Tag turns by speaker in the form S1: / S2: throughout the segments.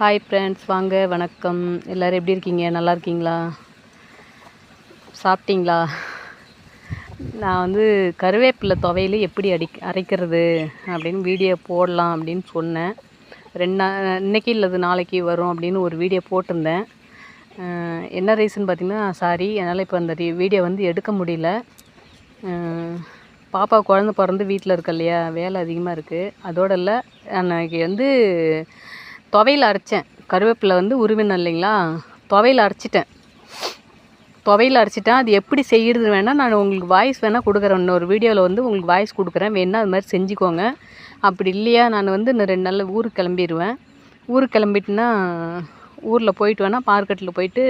S1: Hi friends, வாங்க வணக்கம். எல்லோரும் எப்படி இருக்கீங்க? நல்லா இருக்கீங்களா? சாப்பிட்டீங்களா? நான் வந்து கருவேப்பிலை துவையல் எப்படி அரைக்கிறது அப்படின்னு வீடியோ போடலாம் அப்படின்னு சொன்னேன். இன்றைக்கி இல்லது நாளைக்கு வரும் அப்படின்னு ஒரு வீடியோ போட்டிருந்தேன். என்ன ரீசன் பார்த்திங்கன்னா, சாரி, என்னால் இப்போ அந்த வீடியோ வந்து எடுக்க முடியல. பாப்பா குழந்த பிறந்து வீட்டில் இருக்க இல்லையா, வேலை அதிகமாக இருக்குது. அதோடு இல்லை, அன்றைக்கி வந்து துவையல் அரைச்சேன். கருவேப்பிலை வந்து உருவினேன் இல்லைங்களா, துவையல் அரைச்சிட்டேன். அது எப்படி செய்கிறது வேணால் நான் உங்களுக்கு வாய்ஸ் வேணால் கொடுக்குறேன். இன்னொரு வீடியோவில் வந்து உங்களுக்கு வாய்ஸ் கொடுக்குறேன், வேணால் அது மாதிரி செஞ்சுக்கோங்க. அப்படி இல்லையா, நான் வந்து இன்னும் 2 நாளில் ஊருக்கு கிளம்பிடுவேன். ஊருக்கு கிளம்பிட்டுனா ஊரில் போயிட்டு வேணால் மார்க்கெட்டில் போயிட்டு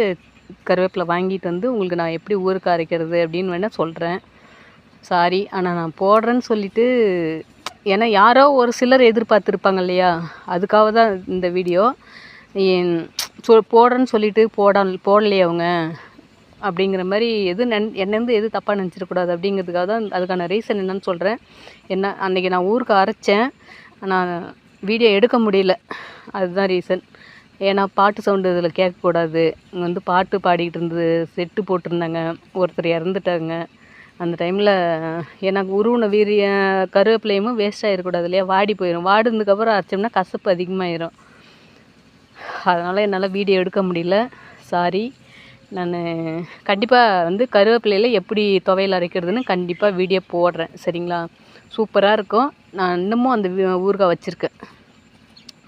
S1: கருவேப்பிலை வாங்கிட்டு வந்து உங்களுக்கு நான் எப்படி ஊருக்கு அரைக்கிறது அப்படின்னு வேணால் சொல்கிறேன். சாரி, ஆனால் நான் போடுறேன்னு சொல்லிவிட்டு, ஏன்னா யாரோ ஒரு சிலர் எதிர்பார்த்துருப்பாங்க இல்லையா, அதுக்காக தான் இந்த வீடியோ. போடுறேன்னு சொல்லிவிட்டு போடலையே அவங்க அப்படிங்கிற மாதிரி என்னேருந்து எது தப்பாக நினச்சிடக்கூடாது அப்படிங்கிறதுக்காக தான் அதுக்கான ரீசன் என்னன்னு சொல்கிறேன். அன்றைக்கி நான் ஊருக்கு அரைச்சேன், நான் வீடியோ எடுக்க முடியல. அதுதான் ரீசன். ஏன்னா பாட்டு சவுண்டு இதில் கேட்கக்கூடாது. இங்கே வந்து பாட்டு பாடிக்கிட்டு இருந்தது, செட்டு போட்டிருந்தாங்க, ஒருத்தர் இறந்துட்டாங்க. அந்த டைமில் எனக்கு உருவின கருவேப்பிலையும் வேஸ்ட் ஆகிடக்கூடாது இல்லையா, வாடி போயிடும். வாடினதுக்கப்புறம் அரைச்சோம்னா கசப்பு அதிகமாகிடும். அதனால் என்னால் வீடியோ எடுக்க முடியல, சாரி. நான் கண்டிப்பாக வந்து கருவேப்பிலையில் எப்படி துவையல் அரைக்கிறதுன்னு கண்டிப்பாக வீடியோ போடுறேன், சரிங்களா? சூப்பராக இருக்கும். நான் இன்னமும் அந்த ஊறுகாய் வச்சுருக்கேன்.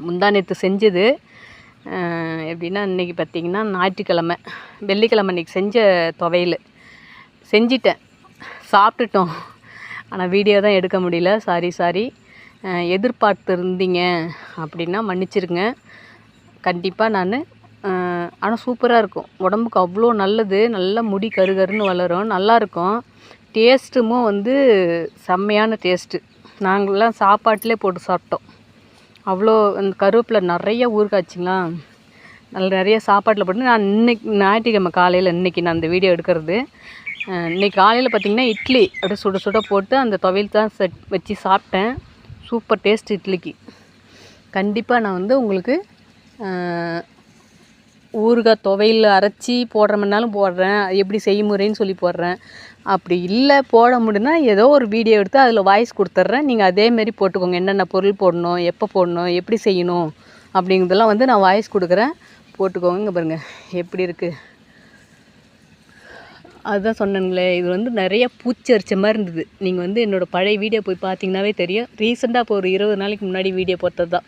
S1: முந்தா நேற்று செஞ்சது. எப்படின்னா, இன்றைக்கி பார்த்திங்கன்னா ஞாயிற்றுக்கிழமை, வெள்ளிக்கிழமை இன்றைக்கி செஞ்ச துவையல் செஞ்சிட்டேன், சாப்பிட்டுட்டோம். ஆனால் வீடியோ தான் எடுக்க முடியல, சாரி. எதிர்பார்த்துருந்தீங்க அப்படின்னா மன்னிச்சிருங்க. கண்டிப்பாக நான் ஆனால் சூப்பராக இருக்கும், உடம்புக்கு அவ்வளோ நல்லது. நல்லா முடி கருகருன்னு வளரும், நல்லாயிருக்கும். டேஸ்ட்டும் வந்து செம்மையான டேஸ்ட்டு. நாங்கள்லாம் சாப்பாட்டிலே போட்டு சாப்பிட்டோம். அவ்வளோ அந்த கருவேப்பிலை நிறைய ஊறுகாய்ச்சிங்களா, நிறைய சாப்பாட்டில் போட்டு. நான் ஞாயிற்றுக்கிழமை காலையில் இன்றைக்கி நான் அந்த வீடியோ எடுக்கிறது. இன்றைக்கி காலையில் பார்த்திங்கன்னா இட்லி அப்படியே சுட சுட போட்டு அந்த துவையல் தான் வச்சு சாப்பிட்டேன். சூப்பர் டேஸ்ட் இட்லிக்கு. கண்டிப்பாக நான் வந்து உங்களுக்கு ஊறுகாய் துவையல் அரைச்சி போடுறோம்னாலும் போடுறேன், எப்படி செய்முறைன்னு சொல்லி போடுறேன். அப்படி இல்லை போட முடியும்னா ஏதோ ஒரு வீடியோ எடுத்து அதில் வாய்ஸ் கொடுத்துட்றேன். நீங்கள் அதேமாரி போட்டுக்கோங்க, என்னென்ன பொருள் போடணும், எப்போ போடணும், எப்படி செய்யணும் அப்படிங்கிறதெல்லாம் வந்து நான் வாய்ஸ் கொடுக்குறேன், போட்டுக்கோங்க. இங்கே பாருங்கள் எப்படி இருக்குது. அதுதான் சொன்னேங்களே, இது வந்து நிறைய பூச்சி அரிச்ச மாதிரி இருந்தது. நீங்கள் வந்து என்னோடய பழைய வீடியோ போய் பார்த்தீங்கன்னாவே தெரியும். ரீசெண்டாக இப்போ ஒரு 20 நாளைக்கு முன்னாடி வீடியோ போட்டது தான்.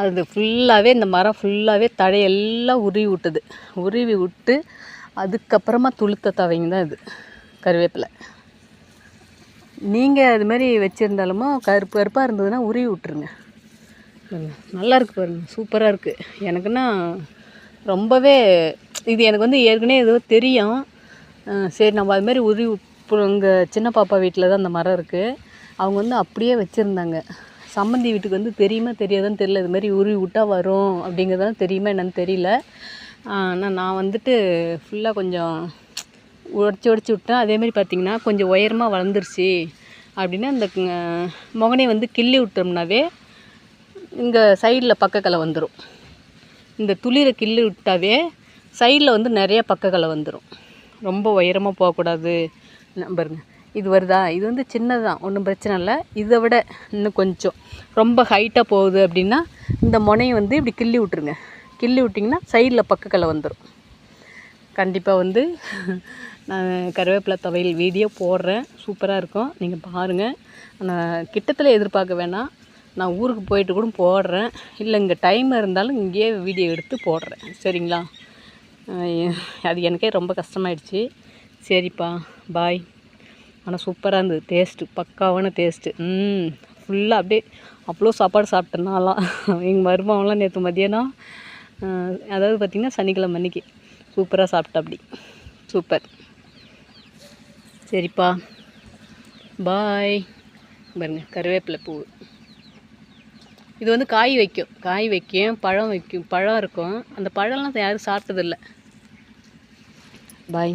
S1: அது ஃபுல்லாகவே இந்த மரம் ஃபுல்லாகவே தழையெல்லாம் உருவி விட்டு அதுக்கப்புறமா துளுத்த தவைங்க தான் இது கருவேப்பிலை. நீங்கள் அது மாதிரி வச்சுருந்தாலுமோ கருப்பாக இருந்ததுன்னா உருவி விட்டுருங்க. நல்லா இருக்குது பாருங்கள், சூப்பராக இருக்குது. எனக்குன்னா ரொம்பவே இது எனக்கு வந்து ஏற்கனவே ஏதோ தெரியும். சரி, நம்ம அது மாதிரி உருவி இங்கே சின்ன பாப்பா வீட்டில் தான் அந்த மரம் இருக்குது. அவங்க வந்து அப்படியே வச்சுருந்தாங்க. சம்மந்தி வீட்டுக்கு வந்து தெரியுமா தெரியாதான்னு தெரியல, இது மாதிரி உருவி விட்டால் வரும் அப்படிங்கிறதான் தெரியுமா என்னன்னு தெரியல. ஆனால் நான் வந்துட்டு ஃபுல்லாக கொஞ்சம் உடச்சி விட்டேன். அதேமாதிரி பார்த்திங்கன்னா கொஞ்சம் உயரமாக வளர்ந்துருச்சு அப்படின்னா அந்த முகனை வந்து கிள்ளி விட்டோம்னாவே இங்கே சைடில் பக்கக்கலை வந்துடும். இந்த துளிரை கிள்ளி விட்டாவே சைடில் வந்து நிறைய பக்கக்கலை வந்துடும். ரொம்ப உயரமாக போகக்கூடாது. பாருங்க, இது வருதா, இது வந்து சின்னது தான், ஒன்றும் பிரச்சனை இல்லை. இதை விட இன்னும் கொஞ்சம் ரொம்ப ஹைட்டாக போகுது அப்படின்னா இந்த முனையை வந்து இப்படி கிள்ளி விட்ருங்க. கிள்ளி விட்டிங்கன்னா சைடில் பக்கக்கலை வந்துடும். கண்டிப்பாக வந்து நான் கருவேப்பிலை துவையல் வீடியோ போடுறேன், சூப்பராக இருக்கும், நீங்கள் பாருங்கள். நான் கிட்டத்தில் எதிர்பார்க்க வேணாம், நான் ஊருக்கு போயிட்டு கூட போடுறேன். இல்லை இங்கே டைம் இருந்தாலும் இங்கேயே வீடியோ எடுத்து போடுறேன், சரிங்களா? அது எனக்கே ரொம்ப கஷ்டமாயிடுச்சு. சரிப்பா, பாய். ஆனால் சூப்பராக இருந்தது, டேஸ்ட்டு பக்காவான டேஸ்ட்டு. ஃபுல்லாக அப்படியே அவ்வளோ சாப்பாடு சாப்பிட்டேன்னாலாம். எங்கள் மருமகன்லாம் நேற்று மதியானம், அதாவது பார்த்திங்கன்னா சனிக்கிழமை அன்றைக்கி சூப்பராக சாப்பிட்டா. அப்படி சூப்பர். சரிப்பா, பாய். பாருங்க கருவேப்பிலை பூ, இது வந்து காய் வைக்கும், பழம் இருக்கும். அந்த பழம்லாம் யாரும் சாப்பிட்டதில்லை. பாய்.